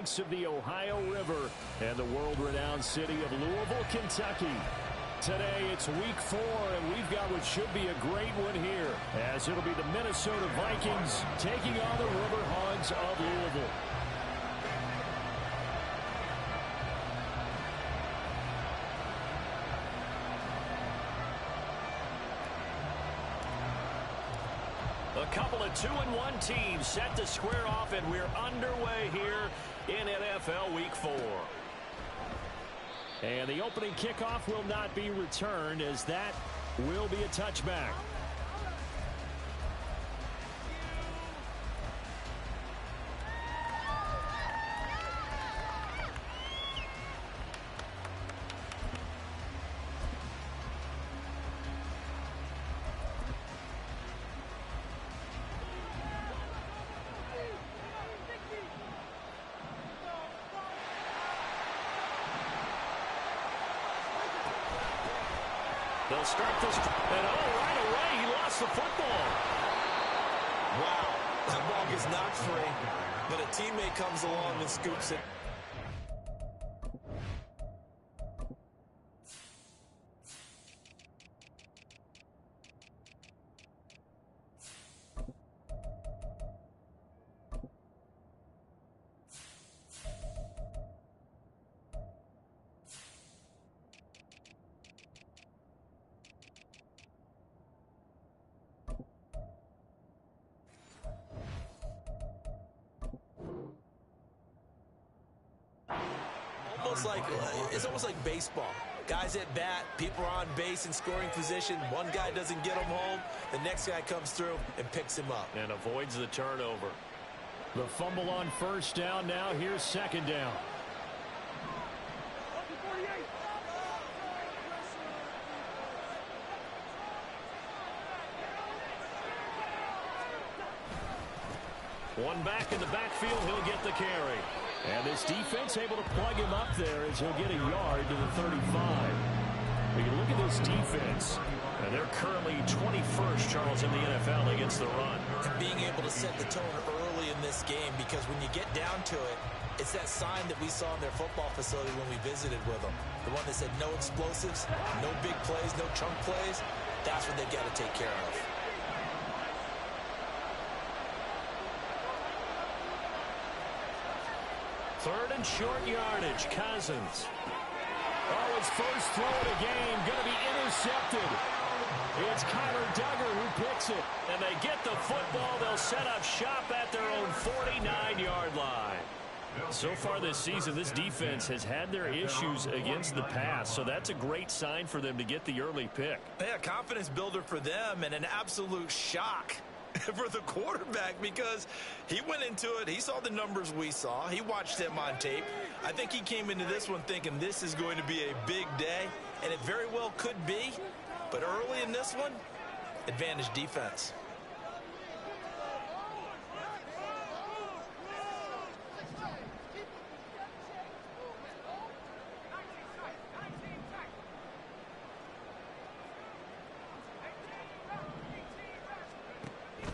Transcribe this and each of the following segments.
Of the Ohio River and the world-renowned city of Louisville, Kentucky. Today it's week 4, and we've got what should be a great one here, as it'll be the Minnesota Vikings taking on the River Hogs of Louisville. A couple of 2-1 teams set to square off, and we're underway here in NFL Week 4. And the opening kickoff will not be returned, as that will be a touchback. They'll start this, and right away, he lost the football. Wow, that ball gets knocked free, but a teammate comes along and scoops it. It's almost like baseball. Guys at bat, people are on base in scoring position. One guy doesn't get him home. The next guy comes through and picks him up. And avoids the turnover. The fumble on first down. Now here's second down. One back in the backfield, he'll get the carry. And this defense able to plug him up there as he'll get a yard to the 35. We can look at this defense, and they're currently 21st, Charles, in the NFL against the run. And being able to set the tone early in this game, because when you get down to it, it's that sign that we saw in their football facility when we visited with them. The one that said no explosives, no big plays, no chunk plays. That's what they've got to take care of. Third and short yardage, Cousins. Oh, his first throw of the game, going to be intercepted. It's Kyler Duggar who picks it. And they get the football. They'll set up shop at their own 49-yard line. So far this season, this defense has had their issues against the pass, so that's a great sign for them to get the early pick. Yeah, confidence builder for them, and an absolute shock for the quarterback, because he went into it, he saw the numbers we saw, he watched them on tape. I think he came into this one thinking this is going to be a big day, and it very well could be, but early in this one, advantage defense.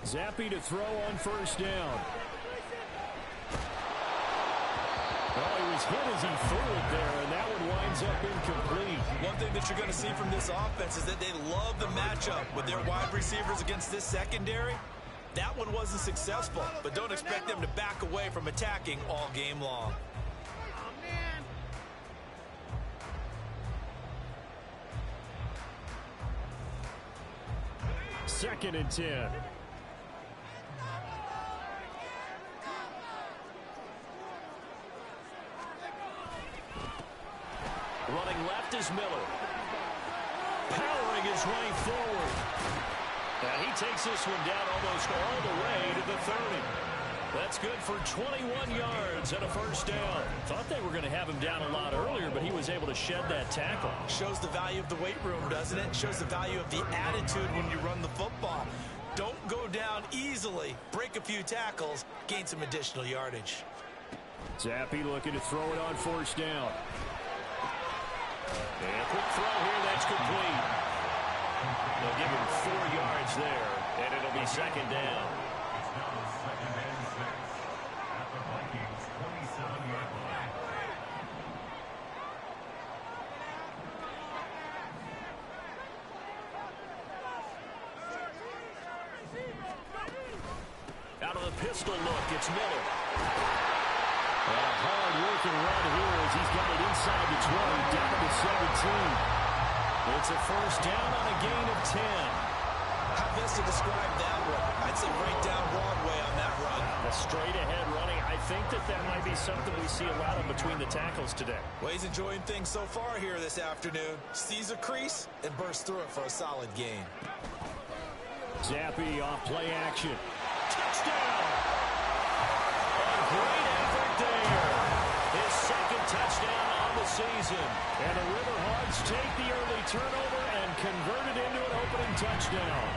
Zappe to throw on first down. Oh, he was hit as he threw it there, and that one winds up incomplete. One thing that you're going to see from this offense is that they love the matchup with their wide receivers against this secondary. That one wasn't successful, but don't expect them to back away from attacking all game long. Second and 10. Running left is Miller. Powering his way forward. And he takes this one down almost all the way to the 30. That's good for 21 yards and a first down. Thought they were going to have him down a lot earlier, but he was able to shed that tackle. Shows the value of the weight room, doesn't it? Shows the value of the attitude when you run the football. Don't go down easily. Break a few tackles. Gain some additional yardage. Zappe looking to throw it on first down. And a quick throw here, that's complete. They'll give him 4 yards there, and it'll be second down. pistol look. It's Miller. And a hard-working run here as he's got it inside the 20, down to 17. It's a first down on a gain of 10. How best to describe that one? I'd say right down Broadway on that run. A straight-ahead running. I think that might be something we see a lot of between the tackles today. Well, he's enjoying things so far here this afternoon. Sees a crease and bursts through it for a solid gain. Zappi off play action. Touchdown! A great effort there. His second touchdown on the season. And the Riverhawks take the early turnover and convert it into an opening touchdown.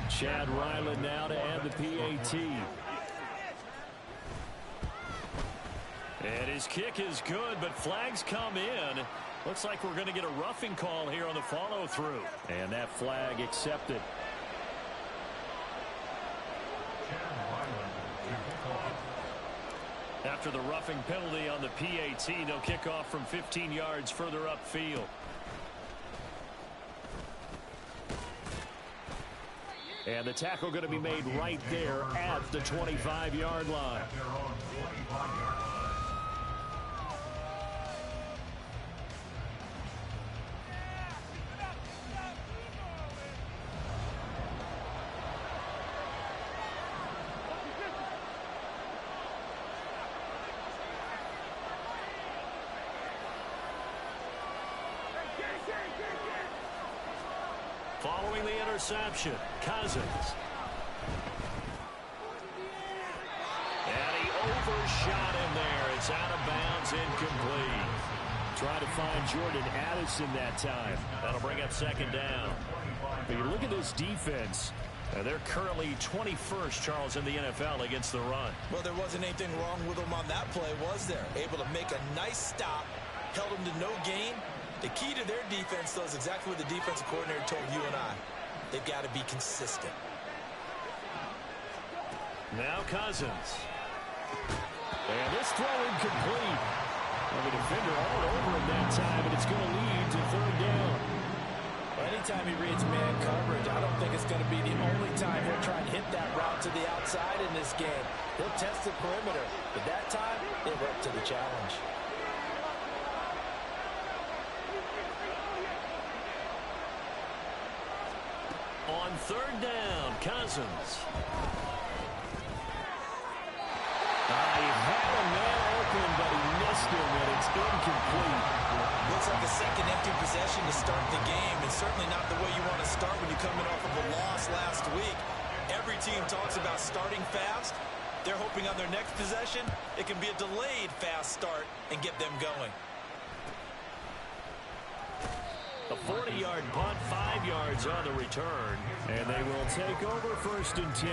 Chad Ryland now to add the PAT. And his kick is good, but flags come in. Looks like we're going to get a roughing call here on the follow-through. And that flag accepted. After the roughing penalty on the PAT, they'll kick off from 15 yards further upfield. And the tackle going to be made right there at the 25-yard line. Following the interception, Cousins. And he overshot him there. It's out of bounds, incomplete. Trying to find Jordan Addison that time. That'll bring up second down. But you look at this defense. They're currently 21st, Charles, in the NFL against the run. Well, there wasn't anything wrong with them on that play, was there? Able to make a nice stop, held them to no gain. The key to their defense, though, is exactly what the defensive coordinator told you and I. They've got to be consistent. Now Cousins. And this throw incomplete. Well, the defender all over him that time, and it's going to lead to third down. Well, anytime he reads man coverage, I don't think it's going to be the only time he'll try and hit that route to the outside in this game. He'll test the perimeter, but that time, they were up to the challenge. On third down, Cousins. He had a man open, but he missed him, and it's incomplete. Looks like a second empty possession to start the game, and certainly not the way you want to start when you're coming off of a loss last week. Every team talks about starting fast. They're hoping on their next possession, it can be a delayed fast start and get them going. A 40-yard punt, 5 yards on the return. And they will take over first and 10.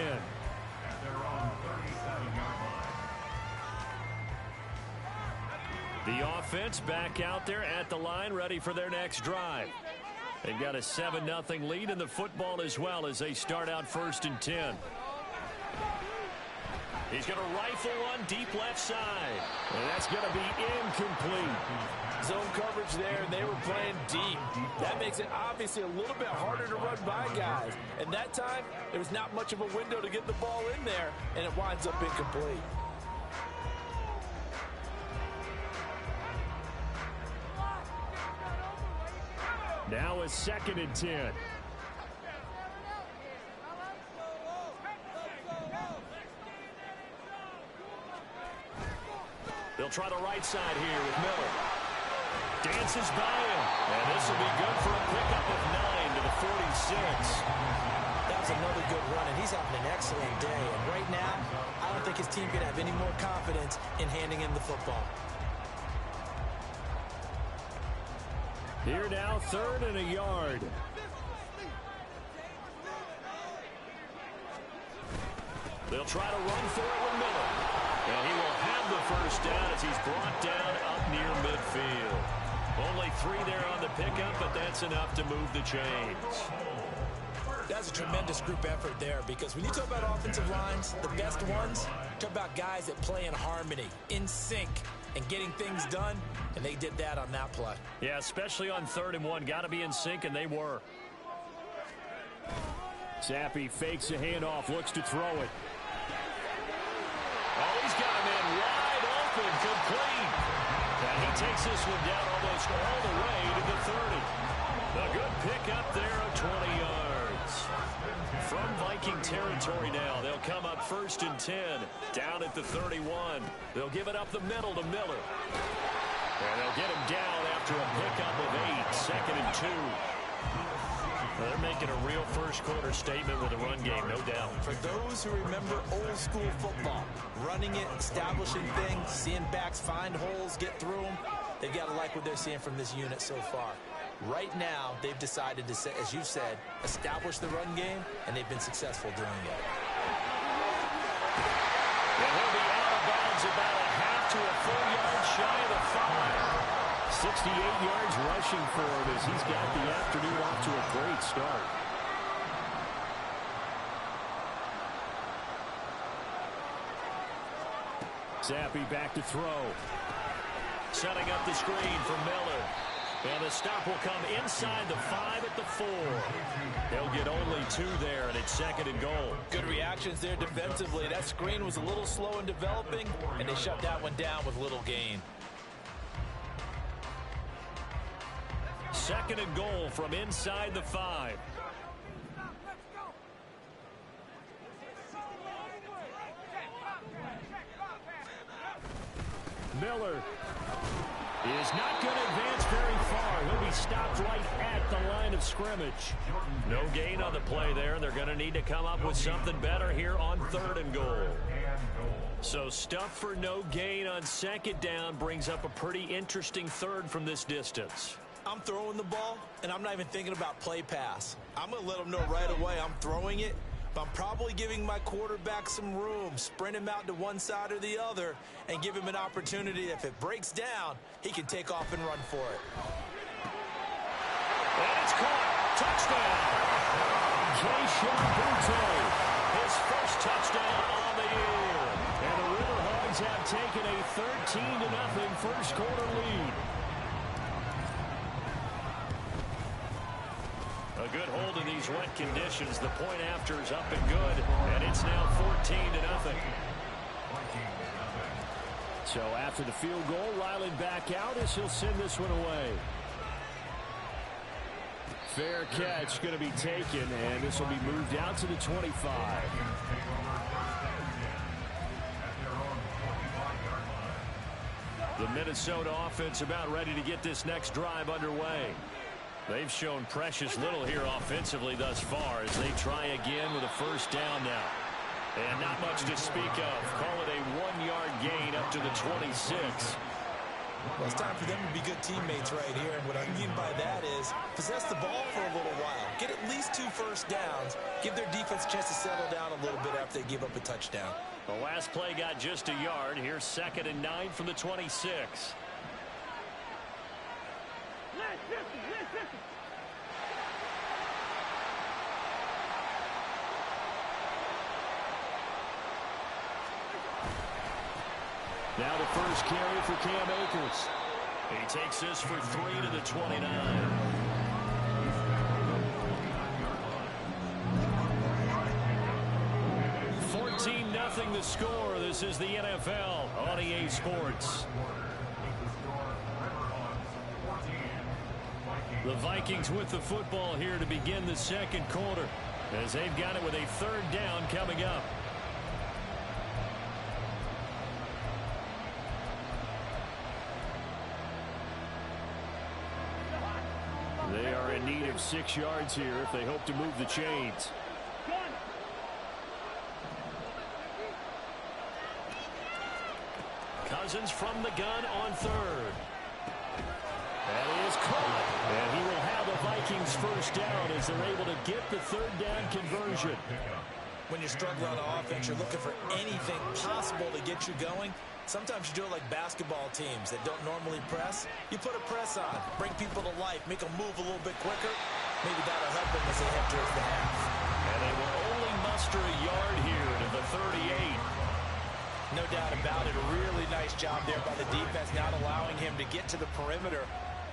The offense back out there at the line, ready for their next drive. They've got a 7-0 lead in the football as well as they start out first and 10. He's going to rifle one deep left side. And that's going to be incomplete. Zone coverage there, and they were playing deep. That makes it obviously a little bit harder to run by guys. And that time, there was not much of a window to get the ball in there, and it winds up incomplete. Now a second and 10. They'll try the right side here with Miller. Dances by him. And this will be good for a pickup of 9 to the 46. That was another good run, and he's having an excellent day. And right now, I don't think his team can have any more confidence in handing him the football. Here now, third and a yard. They'll try to run for it with Miller. And he will have the first down as he's brought down up near midfield. Only 3 there on the pickup, but that's enough to move the chains. That's a tremendous group effort there, because when you talk about offensive lines, the best ones, talk about guys that play in harmony, in sync, and getting things done, and they did that on that play. Yeah, especially on 3rd and 1. Got to be in sync, and they were. Zappi fakes a handoff, looks to throw it. Oh, he's got a man wide open, complete. And he takes this one down almost all the way to the 30. A good pickup there of 20 yards. From Viking territory now, they'll come up 1st and 10, down at the 31. They'll give it up the middle to Miller. And they'll get him down after a pickup of 8, 2nd and 2. They're making a real first-quarter statement with a run game, no doubt. For those who remember old-school football, running it, establishing things, seeing backs find holes, get through them, they've got to like what they're seeing from this unit so far. Right now, they've decided to, as you said, establish the run game, and they've been successful doing it. And he'll be out of bounds about a half to a full yard shy of the 5. 68 yards rushing for him as he's got the afternoon off to a great start. Zappi back to throw. Setting up the screen for Miller. And the stop will come inside the 5 at the 4. They'll get only 2 there, and it's 2nd and goal. Good reactions there defensively. That screen was a little slow in developing, and they shut that one down with little gain. 2nd and goal from inside the 5. Miller is not going to advance very far. He'll be stopped right at the line of scrimmage. No gain on the play there, and they're going to need to come up with something better here on 3rd and goal. So stuff for no gain on 2nd down brings up a pretty interesting 3rd from this distance. I'm throwing the ball, and I'm not even thinking about play pass. I'm going to let them know right away I'm throwing it, but I'm probably giving my quarterback some room, sprint him out to one side or the other, and give him an opportunity. If it breaks down, he can take off and run for it. And it's caught. Touchdown. Keyshawn Boutte, his first touchdown on the year. And the Riverhogs have taken a 13-0 first-quarter lead. A good hold in these wet conditions. The point after is up and good, and it's now 14-0. So after the field goal, Riley back out as he'll send this one away. Fair catch going to be taken, and this will be moved out to the 25. The Minnesota offense about ready to get this next drive underway. They've shown precious little here offensively thus far as they try again with a first down now. And not much to speak of. Call it a 1-yard gain up to the 26. Well, it's time for them to be good teammates right here. And what I mean by that is possess the ball for a little while. Get at least 2 first downs. Give their defense a chance to settle down a little bit after they give up a touchdown. The last play got just a yard. Here's 2nd and 9 from the 26. Now the first carry for Cam Akers. He takes this for 3 to the 29. 14-0 the score. This is the NFL on EA Sports. The Vikings with the football here to begin the second quarter as they've got it with a 3rd down coming up. They are in need of 6 yards here if they hope to move the chains. Cousins from the gun on 3rd. That is caught. And he will have the Vikings first down as they're able to get the 3rd down conversion. When you're struggling on offense, you're looking for anything possible to get you going. Sometimes you do it like basketball teams that don't normally press. You put a press on, bring people to life, make them move a little bit quicker. Maybe that'll help them as they head towards the half. extra yard here to the 38. No doubt about it. A really nice job there by the defense, not allowing him to get to the perimeter.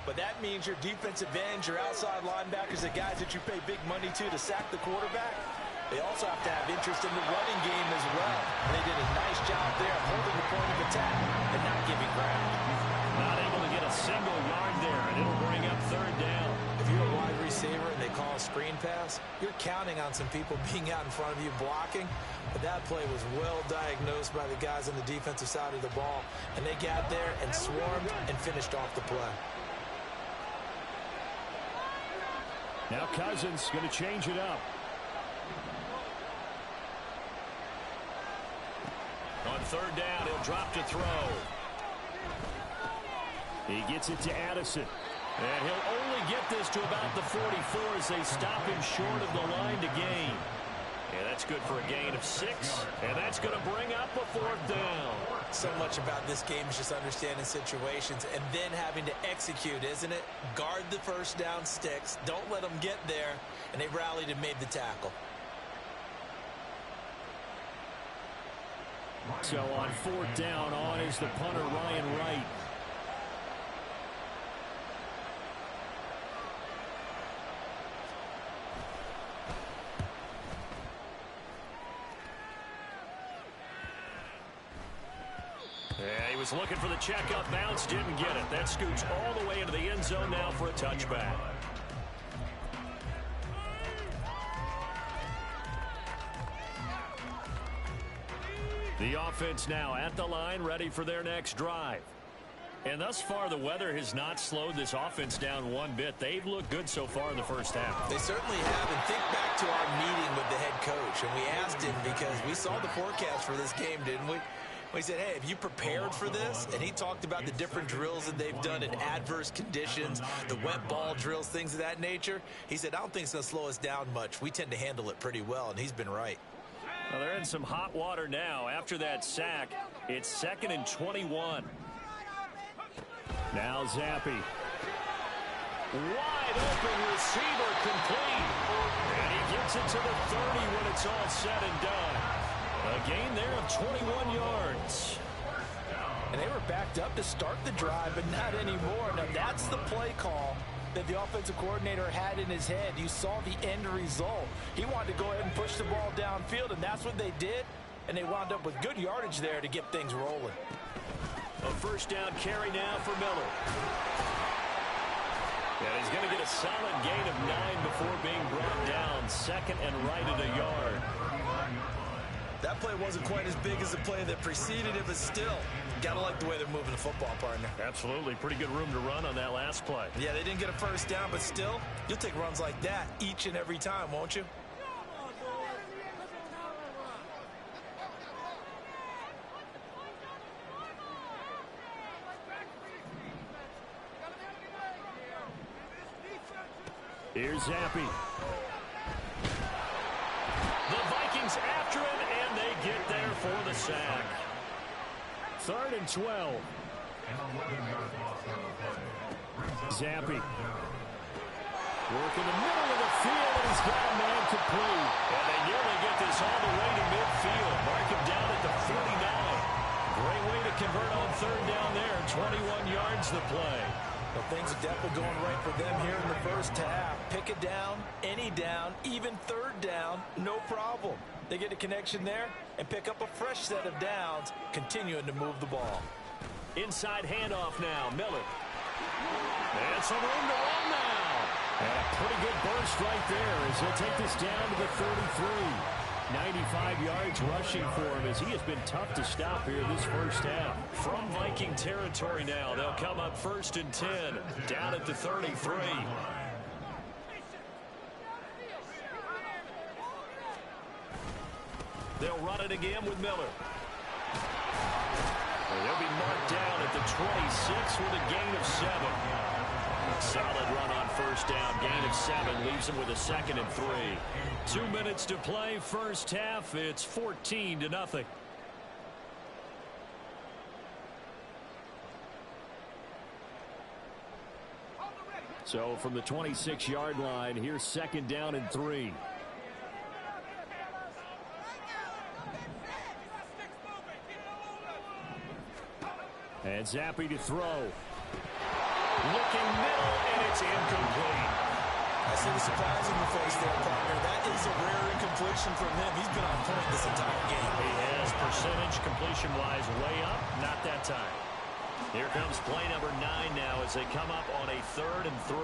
But that means your defensive ends, your outside linebackers, the guys that you pay big money to sack the quarterback, they also have to have interest in the running game as well. And they did a nice job there of holding the point of attack and not giving ground. Not able to get a single yard there, and it'll bring up third down. If you're a wide receiver and they call a screen pass, you're counting on some people being out in front of you blocking. But that play was well diagnosed by the guys on the defensive side of the ball. And they got there and swarmed and finished off the play. Now Cousins going to change it up. On third down, he'll drop to throw. He gets it to Addison. And he'll only get this to about the 44 as they stop him short of the line to gain. And that's good for a gain of 6. And that's going to bring up a fourth down. So much about this game is just understanding situations and then having to execute, isn't it? Guard the first down sticks. Don't let them get there. And they rallied and made the tackle. So on fourth down, on is the punter, Ryan Wright. Yeah, he was looking for the checkup bounce, didn't get it. That scoots all the way into the end zone now for a touchback. The offense now at the line, ready for their next drive. And thus far, the weather has not slowed this offense down one bit. They've looked good so far in the first half. They certainly have. And think back to our meeting with the head coach. And we asked him because we saw the forecast for this game, didn't we? We said, hey, have you prepared for this? And he talked about the different drills that they've done in adverse conditions, the wet ball drills, things of that nature. He said, I don't think it's going to slow us down much. We tend to handle it pretty well, and he's been right. Well, they're in some hot water now. After that sack, it's 2nd and 21. Now Zappi. Wide open receiver complete. And he gets it to the 30 when it's all said and done. A gain there of 21 yards. And they were backed up to start the drive, but not anymore. Now, that's the play call that the offensive coordinator had in his head. You saw the end result. He wanted to go ahead and push the ball downfield, and that's what they did. And they wound up with good yardage there to get things rolling. A first down carry now for Miller. And he's going to get a solid gain of 9 before being brought down. 2nd and right at a yard. That play wasn't quite as big as the play that preceded it, but still, got to like the way they're moving the football, partner. Absolutely. Pretty good room to run on that last play. Yeah, they didn't get a first down, but still, you'll take runs like that each and every time, won't you? Here's Zappi. The Vikings after him, and they get there for the sack. 3rd and 12. Zappi. Work in the middle of the field, and he's got a man complete. And they nearly get this all the way to midfield. Mark him down at the 49. Great way to convert on 3rd down there. 21 yards the play. Well, things are definitely going right for them here in the first half. Pick it down, any down, even 3rd down, no problem. They get a connection there and pick up a fresh set of downs, continuing to move the ball. Inside handoff now, Miller. And some room to run now. And a pretty good burst right there as he'll take this down to the 33. 95 yards rushing for him as he has been tough to stop here this first half. From Viking territory now, they'll come up 1st and 10, down at the 33. They'll run it again with Miller. And they'll be marked down at the 26 with a gain of 7. Solid run on first down. Gain of 7 leaves them with a 2nd and 3. 2 minutes to play. First half. It's 14-0. So from the 26-yard line, here's 2nd down and 3. And Zappi to throw. Looking middle, and it's incomplete. I see the surprise in your face there, partner. That is a rare incompletion from him. He's been on point this entire game. He has percentage completion-wise way up. Not that time. Here comes play number 9 now as they come up on a 3rd and 3.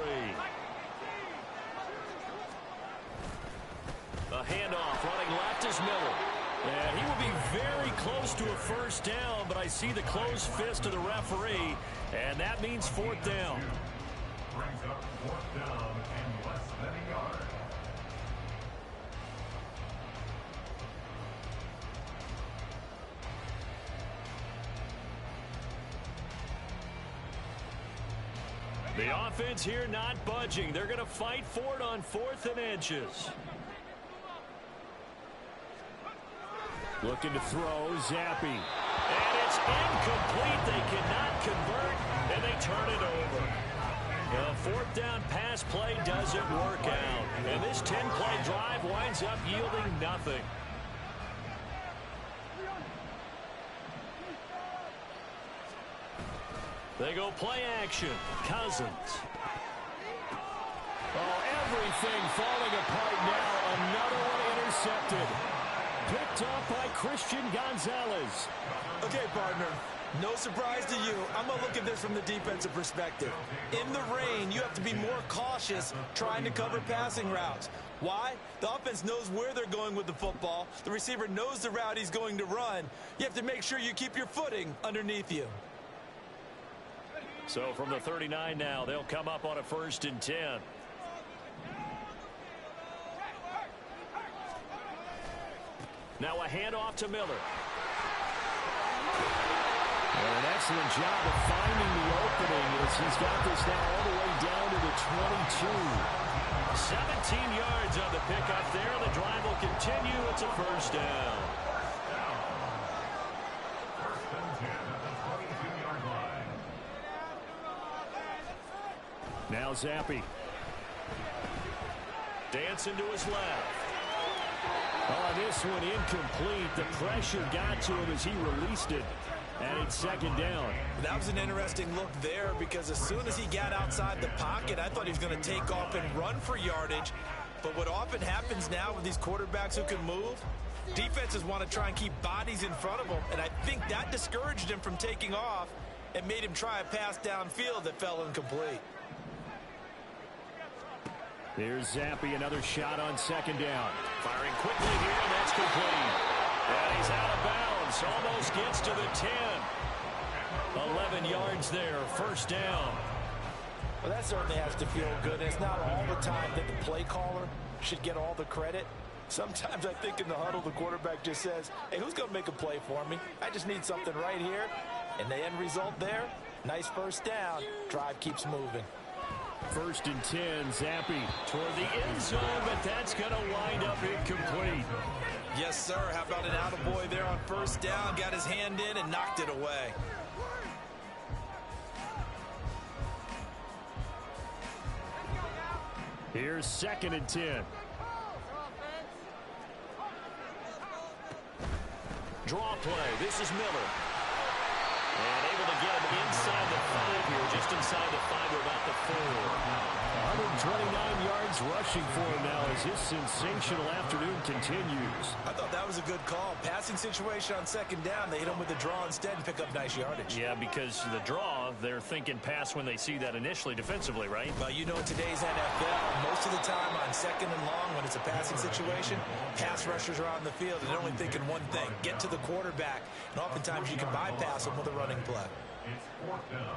A handoff running left is Miller. And he will be very close to a first down, but I see the closed fist of the referee, and that means 4th down. Brings up 4th down and less than a yard. The offense here not budging. They're going to fight for it on 4th and inches. Looking to throw, Zappi. And it's incomplete. They cannot convert, and they turn it over. The 4th down pass play doesn't work out. And this 10-play drive winds up yielding nothing. They go play action. Cousins. Oh, everything falling apart now. Another one intercepted. Picked up by Christian Gonzalez. Okay, partner. No surprise to you. I'm going to look at this from the defensive perspective. In the rain, you have to be more cautious trying to cover passing routes. Why? The offense knows where they're going with the football. The receiver knows the route he's going to run. You have to make sure you keep your footing underneath you. So from the 39 now, they'll come up on a 1st and 10. Now a handoff to Miller. And an excellent job of finding the opening as he's got this now all the way down to the 22. 17 yards on the pickup there. The drive will continue. It's a 1st down. First and 10 at the 22-yard line. Now Zappi. Dancing to his left. Oh, this one incomplete. The pressure got to him as he released it. And it's 2nd down. That was an interesting look there because as soon as he got outside the pocket, I thought he was going to take off and run for yardage. But what often happens now with these quarterbacks who can move, defenses want to try and keep bodies in front of them. And I think that discouraged him from taking off and made him try a pass downfield that fell incomplete. There's Zappi, another shot on 2nd down. Firing quickly here, and that's complete. And he's out of bounds. Almost gets to the 10. 11 yards there, 1st down. Well, that certainly has to feel good. It's not all the time that the play caller should get all the credit. Sometimes I think in the huddle, the quarterback just says, hey, who's going to make a play for me? I just need something right here. And the end result there, nice 1st down. Drive keeps moving. 1st and 10, Zappi toward the end zone, but that's going to wind up incomplete. Yes, sir. How about an attaboy there on 1st down? Got his hand in and knocked it away. Here's 2nd and 10. Draw play. This is Miller. And able to get him inside the 5 here, just inside the 5 or about the 4. 129 yards rushing for him now as his sensational afternoon continues. I thought that was a good call. Passing situation on 2nd down. They hit him with the draw instead and pick up nice yardage. Yeah, because the draw, they're thinking pass when they see that initially defensively, right? Well, you know, in today's NFL, most of the time on 2nd and long, when it's a passing situation, pass rushers are on the field and they're only thinking one thing, get to the quarterback. And oftentimes you can bypass them with a running play. It's 4th down.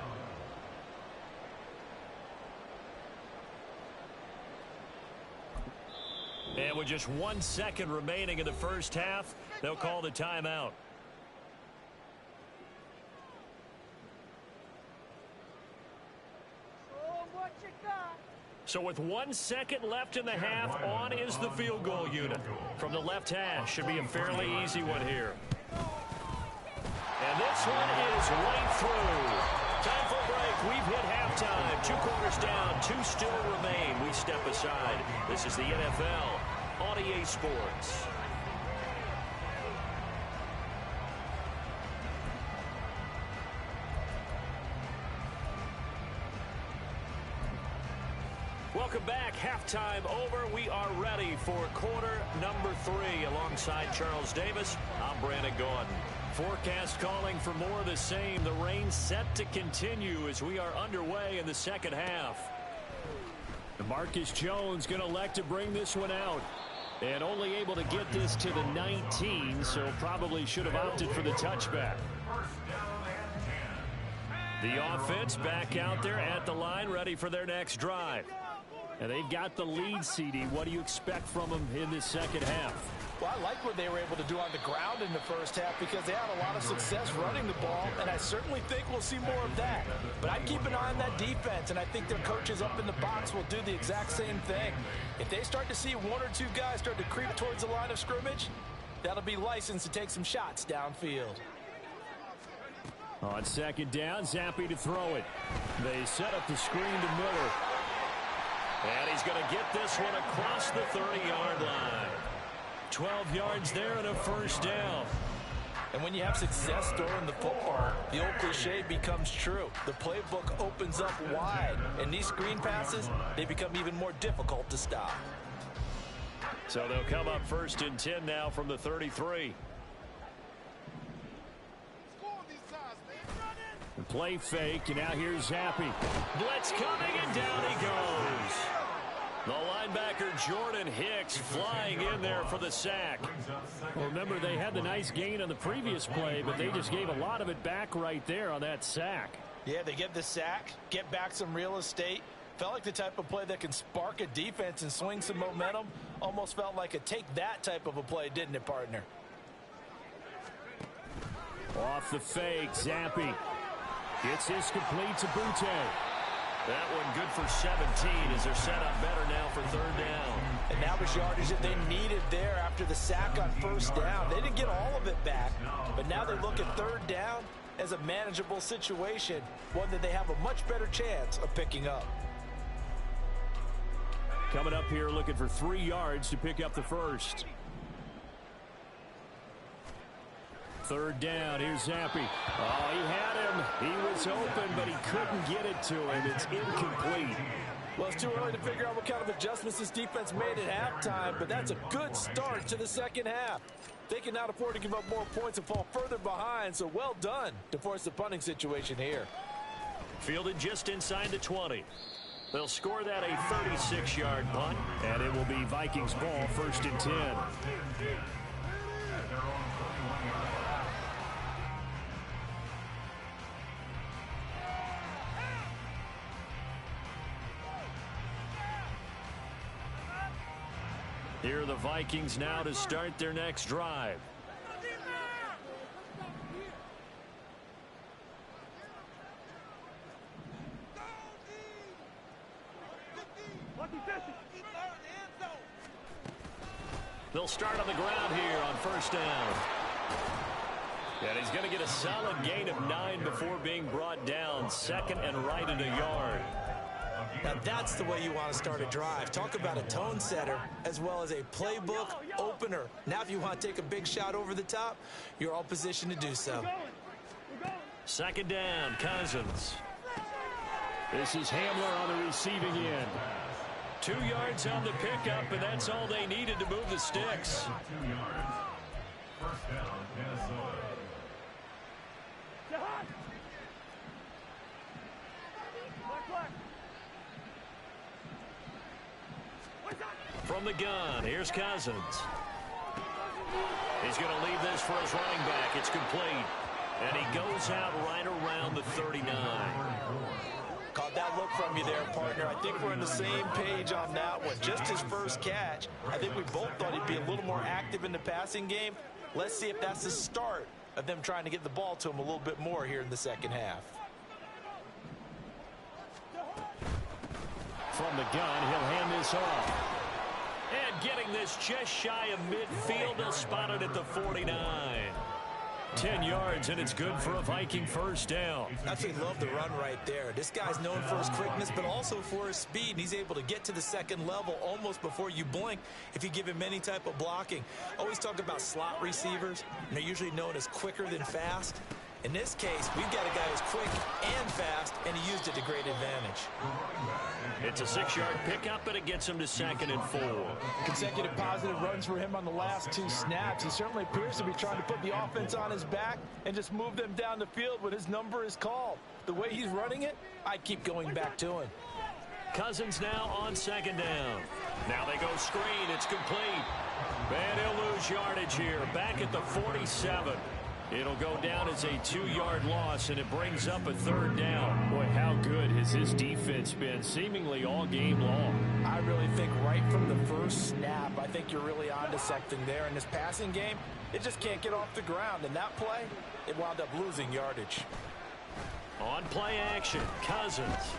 And with just 1 second remaining in the 1st half, they'll call the timeout. So with 1 second left in the half, on is the field goal unit. From the left hash, should be a fairly easy one here. And this one is right through. Time for a break. We've hit halftime. 2 quarters down, 2 still remain. We step aside. This is the NFL on EA Sports. Welcome back. Halftime over. We are ready for quarter number 3. Alongside Charles Davis, I'm Brandon Gordon. Forecast calling for more of the same. The rain set to continue as we are underway in the second half. Marcus Jones going to elect to bring this one out. And only able to get this to the 19, so probably should have opted for the touchback. The offense back out there at the line, ready for their next drive. And they've got the lead, CD. What do you expect from them in this second half? Well, I like what they were able to do on the ground in the first half because they had a lot of success running the ball, and I certainly think we'll see more of that. But I'd keep an eye on that defense, and I think their coaches up in the box will do the exact same thing. If they start to see one or two guys start to creep towards the line of scrimmage, that'll be licensed to take some shots downfield. On second down, Zappi to throw it. They set up the screen to Miller. And he's going to get this one across the 30-yard line. 12 yards there and a first down. And when you have success throwing the football, the old cliche becomes true. The playbook opens up wide, and these screen passes, they become even more difficult to stop. So they'll come up first and 10 now from the 33. The play fake, and now here's Zappi. Blitz coming, and down he goes. The linebacker Jordan Hicks flying in there for the sack. Well, remember, they had the nice gain on the previous play, but they just gave a lot of it back right there on that sack. Yeah, they get the sack, get back some real estate. Felt like the type of play that can spark a defense and swing some momentum. Almost felt like a take that type of a play, didn't it, partner? Off the fake, Zappi. Gets this complete to Butte. That one good for 17 as they're set up better now for third down. And that was yardage that they needed there after the sack on first down. They didn't get all of it back, but now they look at third down as a manageable situation, one that they have a much better chance of picking up. Coming up here looking for 3 yards to pick up the first. Third down, here's Zappi. Oh, he had him. He was open, but he couldn't get it to him. It's incomplete. Well, it's too early to figure out what kind of adjustments this defense made at halftime, but that's a good start to the second half. They cannot afford to give up more points and fall further behind, so well done to force the punting situation here. Fielded just inside the 20. They'll score that a 36-yard punt, and it will be Vikings ball, first and 10. Here are the Vikings now to start their next drive. They'll start on the ground here on first down. And he's going to get a solid gain of 9 before being brought down. Second and right at a yard. Now that's the way you want to start a drive. Talk about a tone setter as well as a playbook opener. Now if you want to take a big shot over the top, you're all positioned to do so. Second down, Cousins. This is Hamler on the receiving end. 2 yards on the pickup, and that's all they needed to move the sticks. 2 yards. First down, Minnesota. From the gun, here's Cousins. He's going to leave this for his running back. It's complete. And he goes out right around the 39. Caught that look from you there, partner. I think we're on the same page on that one. Just his first catch. I think we both thought he'd be a little more active in the passing game. Let's see if that's the start of them trying to get the ball to him a little bit more here in the second half. From the gun, he'll hand this off. And getting this just shy of midfield, they'll spot it at the 49. 10 yards, and it's good for a Viking first down. Absolutely love the run right there. This guy's known for his quickness, but also for his speed. And he's able to get to the second level almost before you blink if you give him any type of blocking. Always talk about slot receivers, and they're usually known as quicker than fast. In this case, we've got a guy who's quick and fast, and he used it to great advantage. It's a 6-yard pickup, and it gets him to 2nd and 4. Consecutive positive runs for him on the last 2 snaps. He certainly appears to be trying to put the offense on his back and just move them down the field when his number is called. The way he's running it, I'd keep going back to him. Cousins now on 2nd down. Now they go screen. It's complete. And he'll lose yardage here. Back at the 47. It'll go down as a 2-yard loss, and it brings up a 3rd down. Boy, how good has this defense been seemingly all game long? I really think right from the first snap, I think you're really onto something there. In this passing game, it just can't get off the ground. And that play, it wound up losing yardage. On play action, Cousins.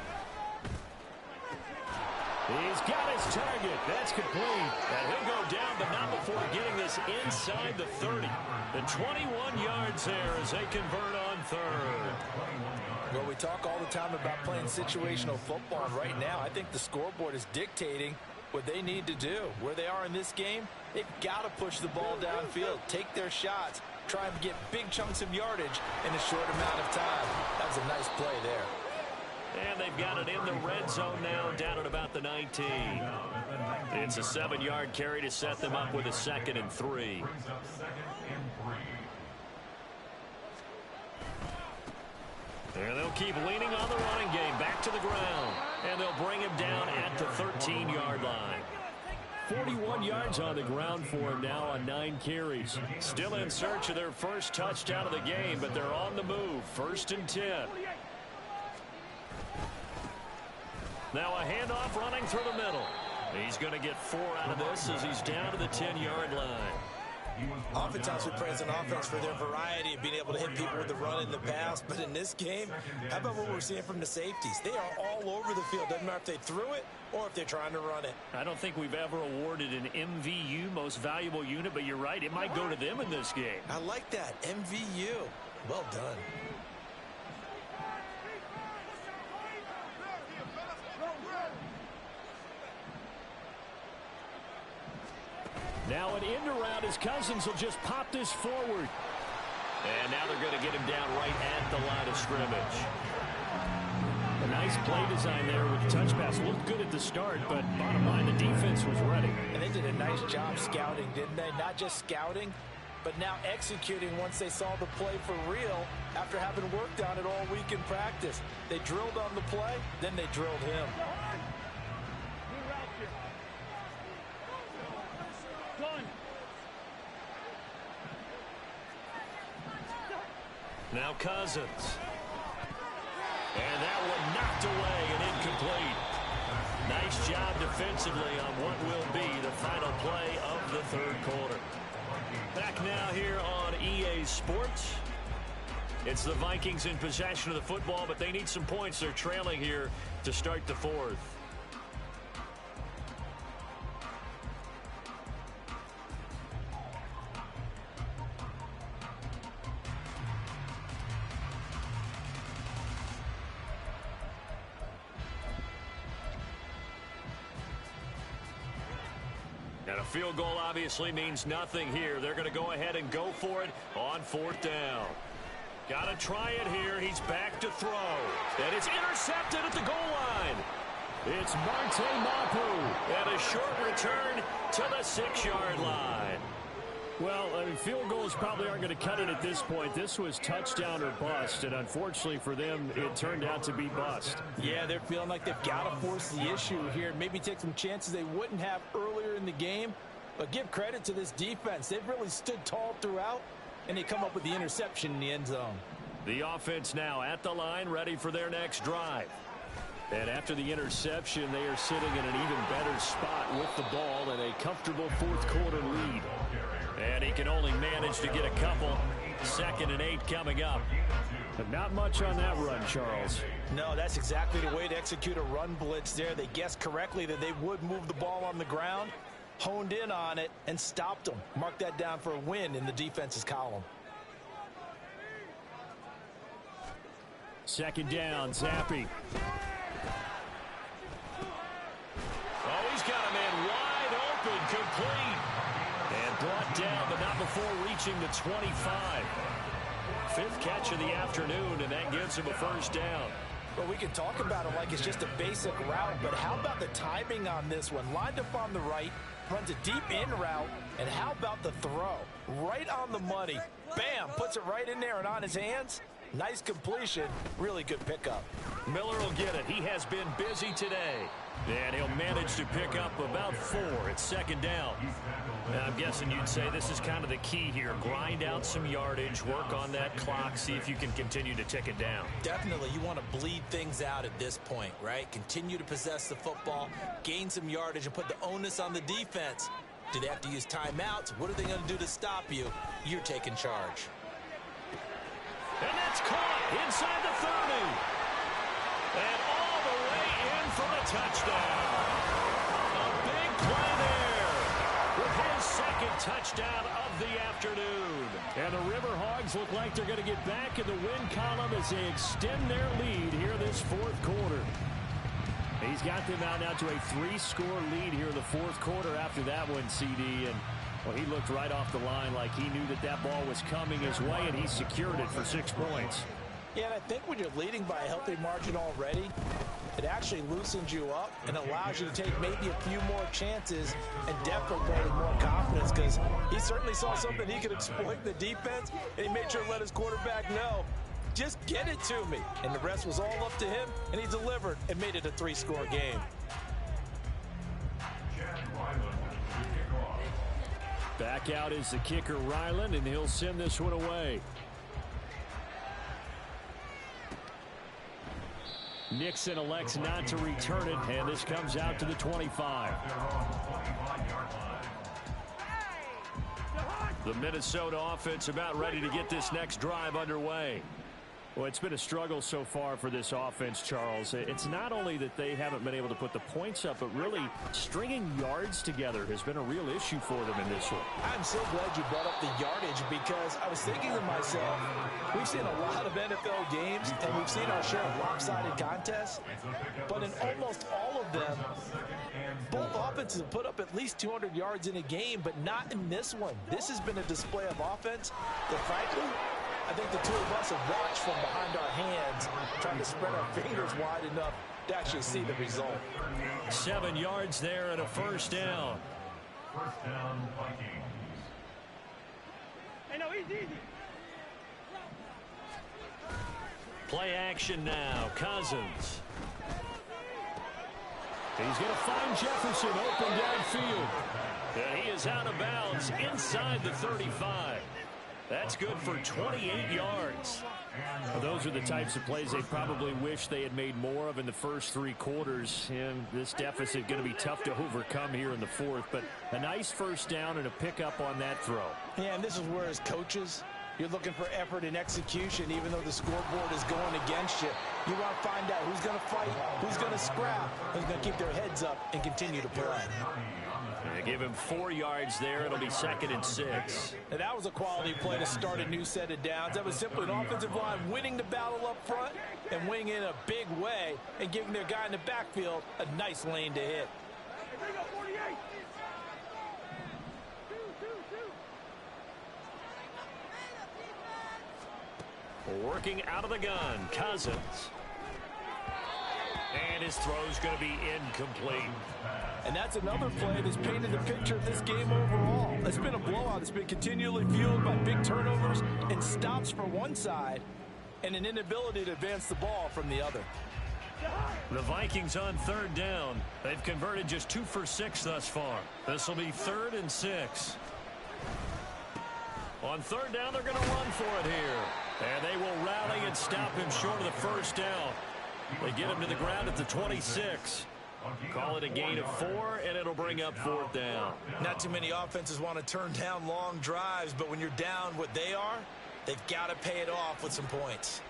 He's got his target. That's complete. And he'll go down, but not before getting this inside the 30. The 21 yards there as they convert on 3rd. Well, we talk all the time about playing situational football. And right now, I think the scoreboard is dictating what they need to do. Where they are in this game, they've got to push the ball downfield, take their shots, try and get big chunks of yardage in a short amount of time. That was a nice play there. And they've got it in the red zone now, down at about the 19. It's a 7-yard carry to set them up with a 2nd and 3. And they'll keep leaning on the running game, back to the ground. And they'll bring him down at the 13-yard line. 41 yards on the ground for him now on 9 carries. Still in search of their first touchdown of the game, but they're on the move. 1st and 10. Now a handoff running through the middle. He's going to get 4 out of this as he's down to the 10-yard line. Oftentimes we praise an offense for their variety of being able to hit people with the run and the pass. But in this game, how about what we're seeing from the safeties? They are all over the field. Doesn't matter if they threw it or if they're trying to run it. I don't think we've ever awarded an MVU, most valuable unit, but you're right. It might go to them in this game. I like that. MVU. Well done. Now an end around as Cousins will just pop this forward. And now they're going to get him down right at the line of scrimmage. A nice play design there with the touch pass. Looked good at the start, but bottom line, the defense was ready. And they did a nice job scouting, didn't they? Not just scouting, but now executing once they saw the play for real after having worked on it all week in practice. They drilled on the play, then they drilled him. Now Cousins. And that one knocked away and incomplete. Nice job defensively on what will be the final play of the 3rd quarter. Back now here on EA Sports. It's the Vikings in possession of the football, but they need some points. They're trailing here to start the 4th. And a field goal obviously means nothing here. They're going to go ahead and go for it on 4th down. Got to try it here. He's back to throw. And it's intercepted at the goal line. It's Marte Mapu. And a short return to the 6-yard line. Well, I mean, field goals probably aren't going to cut it at this point. This was touchdown or bust, and unfortunately for them, it turned out to be bust. Yeah, they're feeling like they've got to force the issue here. Maybe take some chances they wouldn't have earlier in the game. But give credit to this defense. They've really stood tall throughout, and they come up with the interception in the end zone. The offense now at the line, ready for their next drive. And after the interception, they are sitting in an even better spot with the ball and a comfortable 4th quarter lead. And he can only manage to get a couple. 2nd and 8 coming up. But not much on that run, Charles. No, that's exactly the way to execute a run blitz there. They guessed correctly that they would move the ball on the ground, honed in on it, and stopped them. Mark that down for a win in the defense's column. 2nd down, Zappi. Oh, he's got a man wide open, complete. And brought down, but not before reaching the 25. Fifth catch of the afternoon, and that gives him a first down. Well, we can talk about it like it's just a basic route, but how about the timing on this one? Lined up on the right, runs a deep in route, and how about the throw? Right on the money. Bam, puts it right in there and on his hands. Nice completion, really good pickup. Miller will get it. He has been busy today. And he'll manage to pick up about 4 at second down. Now, I'm guessing you'd say this is kind of the key here. Grind out some yardage, work on that clock, see if you can continue to tick it down. Definitely, you want to bleed things out at this point, right? Continue to possess the football, gain some yardage, and put the onus on the defense. Do they have to use timeouts? What are they going to do to stop you? You're taking charge. And that's caught inside the 30. And all the way in for the touchdown. A big play there with his second touchdown of the afternoon. And the Riverhogs look like they're going to get back in the win column as they extend their lead here this fourth quarter. He's got them out now to a 3-score lead here in the fourth quarter after that one, CD. And well, he looked right off the line like he knew that that ball was coming his way, and he secured it for 6 points. Yeah, and I think when you're leading by a healthy margin already, it actually loosens you up and allows you to take maybe a few more chances and definitely play with more confidence, because he certainly saw something he could exploit in the defense, and he made sure to let his quarterback know, just get it to me. And the rest was all up to him, and he delivered and made it a 3-score game. Back out is the kicker, Ryland, and he'll send this one away. Nixon elects not to return it, and this comes out to the 25. The Minnesota offense about ready to get this next drive underway. Well, it's been a struggle so far for this offense, Charles. It's not only that they haven't been able to put the points up, but really stringing yards together has been a real issue for them in this one. I'm so glad you brought up the yardage, because I was thinking to myself, we've seen a lot of NFL games, and we've seen our share of lopsided contests, but in almost all of them, both offenses have put up at least 200 yards in a game, but not in this one. This has been a display of offense that, frankly, I think the two of us have watched from behind our hands, trying to spread our fingers wide enough to actually see the result. 7 yards there and a first down. First down, Vikings. Hey, no, easy. Play action now. Cousins. He's going to find Jefferson open downfield. And he is out of bounds inside the 35. That's good for 28 yards. Well, those are the types of plays they probably wish they had made more of in the first 3 quarters. And this deficit going to be tough to overcome here in the fourth. But a nice first down and a pickup on that throw. Yeah, and this is where, as coaches, you're looking for effort and execution, even though the scoreboard is going against you. You want to find out who's going to fight, who's going to scrap, who's going to keep their heads up and continue to play. They give him 4 yards there. It'll be 2nd and 6. And that was a quality play to start a new set of downs. That was simply an offensive line winning the battle up front and winning in a big way and giving their guy in the backfield a nice lane to hit. Working out of the gun, Cousins. And his throw's going to be incomplete. And that's another play that's painted the picture of this game overall. It's been a blowout. It's been continually fueled by big turnovers and stops for one side and an inability to advance the ball from the other. The Vikings on 3rd down. They've converted just 2 for 6 thus far. This will be 3rd and 6. On 3rd down, they're going to run for it here. And they will rally and stop him short of the first down. They get him to the ground at the 26. Call it a gain of 4, and it'll bring up 4th down. Not too many offenses want to turn down long drives, but when you're down what they are, they've got to pay it off with some points.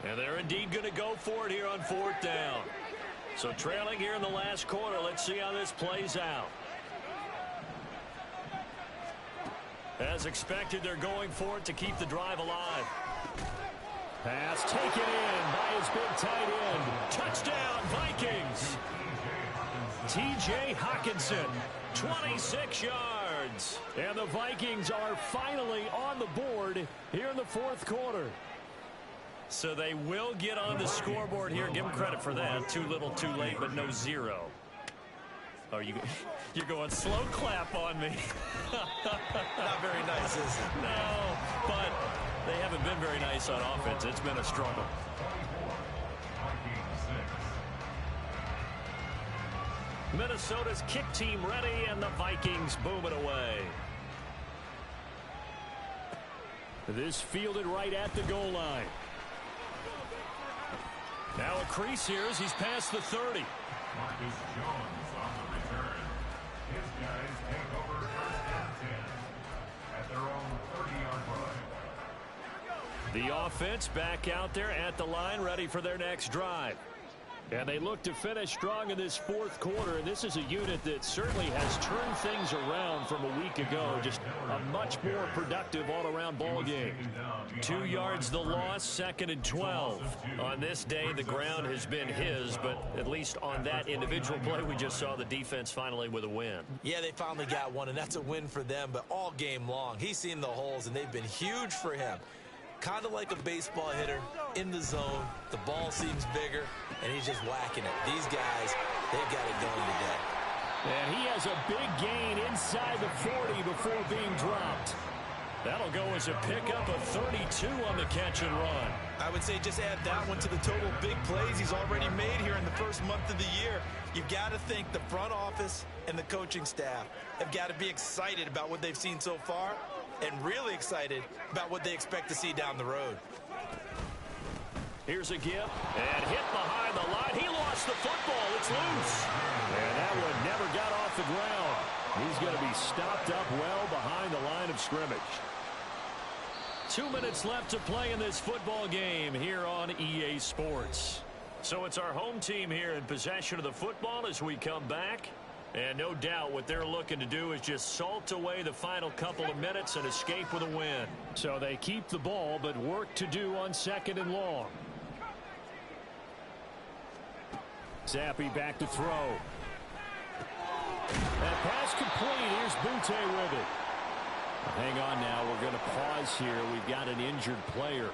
And they're indeed going to go for it here on 4th down. So trailing here in the last quarter, let's see how this plays out. As expected, they're going for it to keep the drive alive. Pass taken in by his big tight end. Touchdown, Vikings. T.J. Hawkinson, 26 yards. yards. And the Vikings are finally on the board here in the fourth quarter. So they will get on the scoreboard here. Give them credit for that. Too little, too late, but no zero. Oh, you're going slow clap on me. Not very nice, is it? No, but they haven't been very nice on offense. It's been a struggle. Minnesota's kick team ready, and the Vikings boom it away. This fielded right at the goal line. Now a crease here as he's past the 30. Marcus Jones on the return. His guys take over first and 10 at their own 30-yard line. The offense back out there at the line, ready for their next drive. And they look to finish strong in this fourth quarter. And this is a unit that certainly has turned things around from a week ago. Just a much more productive all-around ball game. 2 yards the loss, 2nd and 12. On this day, the ground has been his, but at least on that individual play, we just saw the defense finally with a win. Yeah, they finally got one, and that's a win for them. But all game long, he's seen the holes, and they've been huge for him. Kind of like a baseball hitter in the zone. The ball seems bigger, and he's just whacking it. These guys, they've got it going today. And he has a big gain inside the 40 before being dropped. That'll go as a pickup of 32 on the catch and run. I would say just add that one to the total big plays he's already made here in the first month of the year. You've got to think the front office and the coaching staff have got to be excited about what they've seen so far, and really excited about what they expect to see down the road. Here's a give, and hit behind the line. He lost the football. It's loose. And that one never got off the ground. He's going to be stopped up well behind the line of scrimmage. 2 minutes left to play in this football game here on EA Sports. So it's our home team here in possession of the football as we come back. And no doubt what they're looking to do is just salt away the final couple of minutes and escape with a win. So they keep the ball, but work to do on 2nd and long. Zappi back to throw. That pass complete. Here's Butte with it. Hang on now. We're going to pause here. We've got an injured player.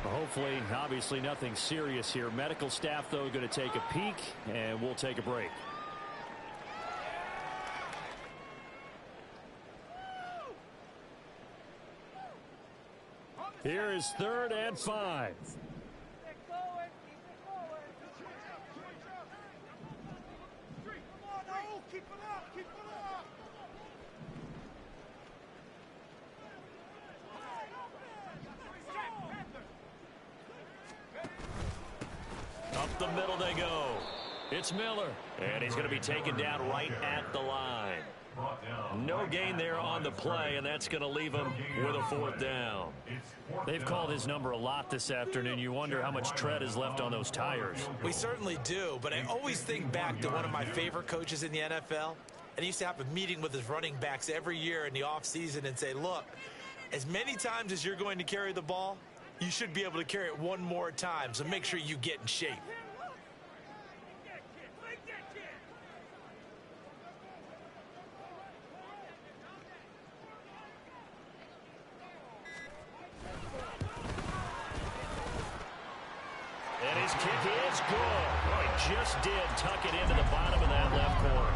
Hopefully, obviously nothing serious here. Medical staff, though, going to take a peek, and we'll take a break. Here is 3rd and 5. Up the middle they go. It's Miller. And he's going to be taken down right at the line. No gain there on the play, and that's going to leave him with a 4th down. They've called his number a lot this afternoon. You wonder how much tread is left on those tires. We certainly do, but I always think back to one of my favorite coaches in the NFL, and he used to have a meeting with his running backs every year in the offseason and say, look, as many times as you're going to carry the ball, you should be able to carry it one more time, so make sure you get in shape. And his kick is good. Oh, he just did tuck it into the bottom of that left corner.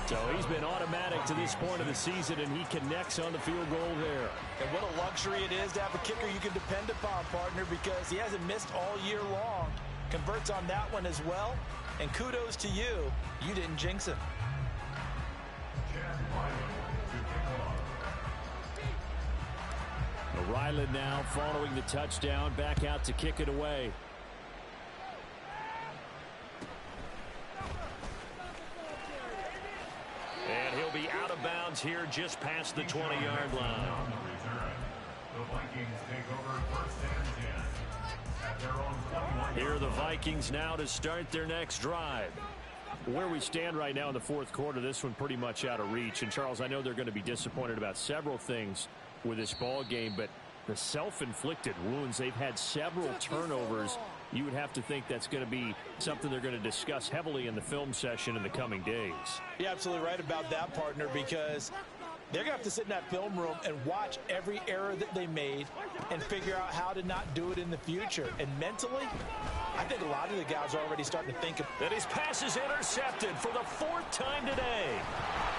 So he's been automatic to this point of the season, and he connects on the field goal there. And what a luxury it is to have a kicker you can depend upon, partner, because he hasn't missed all year long. Converts on that one as well. And kudos to you. You didn't jinx him. Ryland now following the touchdown, back out to kick it away. And he'll be out of bounds here just past the 20-yard line. Here are the Vikings now to start their next drive. Where we stand right now in the fourth quarter, this one pretty much out of reach. And, Charles, I know they're going to be disappointed about several things with this ball game, but the self-inflicted wounds, they've had several turnovers. You would have to think that's going to be something they're going to discuss heavily in the film session in the coming days. You're absolutely right about that, partner, because They're going to have to sit in that film room and watch every error that they made and figure out how to not do it in the future. And mentally, I think a lot of the guys are already starting to think of that. His pass is intercepted for the 4th time today.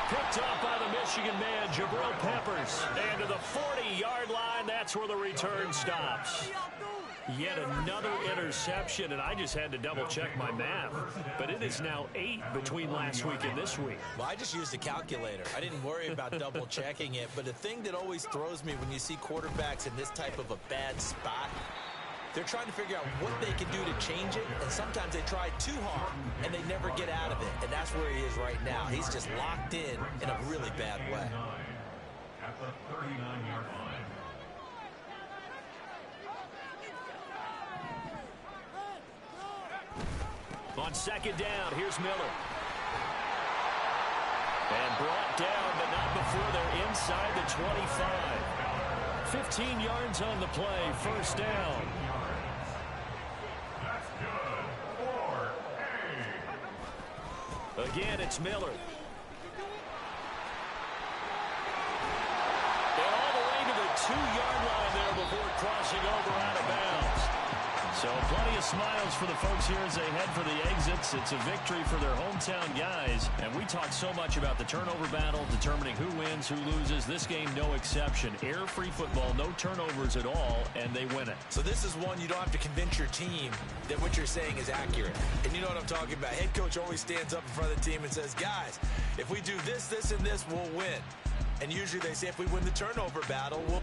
Picked up by the Michigan man, Jabril Peppers. And to the 40-yard line, that's where the return stops. Yet another interception, and I just had to double-check my math. But it is now 8 between last week and this week. Well, I just used a calculator. I didn't worry about double-checking it. But the thing that always throws me when you see quarterbacks in this type of a bad spot, they're trying to figure out what they can do to change it, and sometimes they try too hard, and they never get out of it. And that's where he is right now. He's just locked in a really bad way. At the 39-yard line. On 2nd down, here's Miller. And brought down, but not before they're inside the 25. 15 yards on the play, 1st down. That's good. 4A. Again, it's Miller. And all the way to the 2-yard line there before crossing over out of bounds. So plenty of smiles for the folks here as they head for the exits. It's a victory for their hometown guys. And we talked so much about the turnover battle, determining who wins, who loses. This game, no exception. Air-free football, no turnovers at all, and they win it. So this is one you don't have to convince your team that what you're saying is accurate. And you know what I'm talking about. Head coach always stands up in front of the team and says, guys, if we do this, this, and this, we'll win. And usually they say if we win the turnover battle, we'll